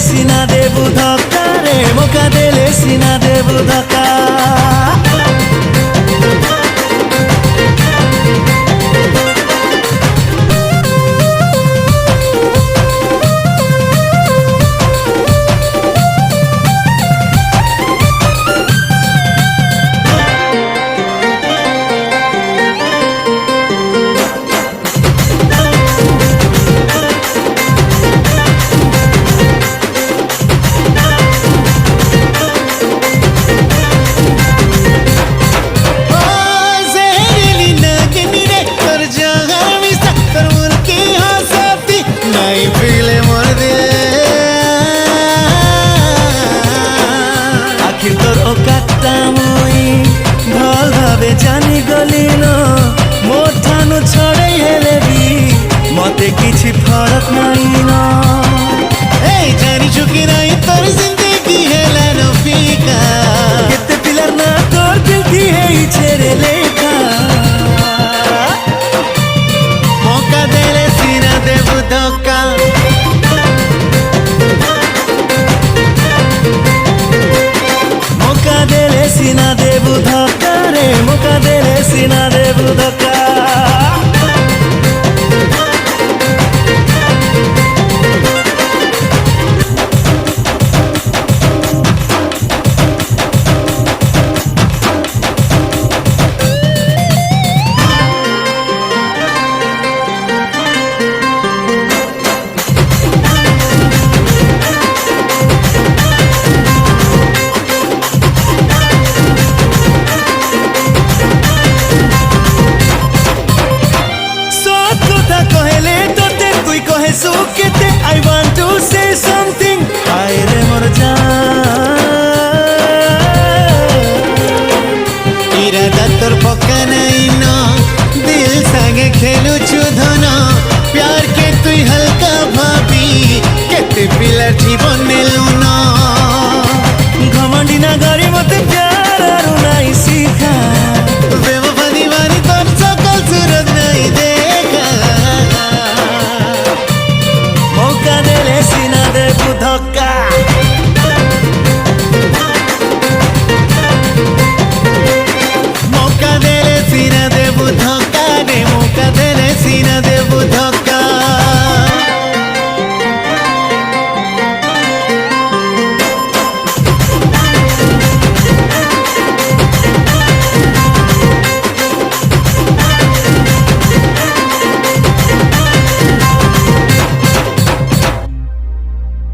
सिना देबु धक्का रे मौका देले सिना देबु धक्का जानी गलिन मो ठानु छड़े हेले भी मते किछि फरक नाइन ए जानी चुकी नहीं तोर जिंदगी हेला न फीका केते पिलर ना तोर दिल थी है छेरे लेखा मौका देले सीना देबु धक्का मौका देले सीना देबु धक्का मौका देले सीना देबु धक्का I want to say something आइरे मोर जान इरादा तोर पक्का नहीं ना दिल संगे खेलु चुधना प्यार के तुई हल्का भाभी केते पिलर जीवन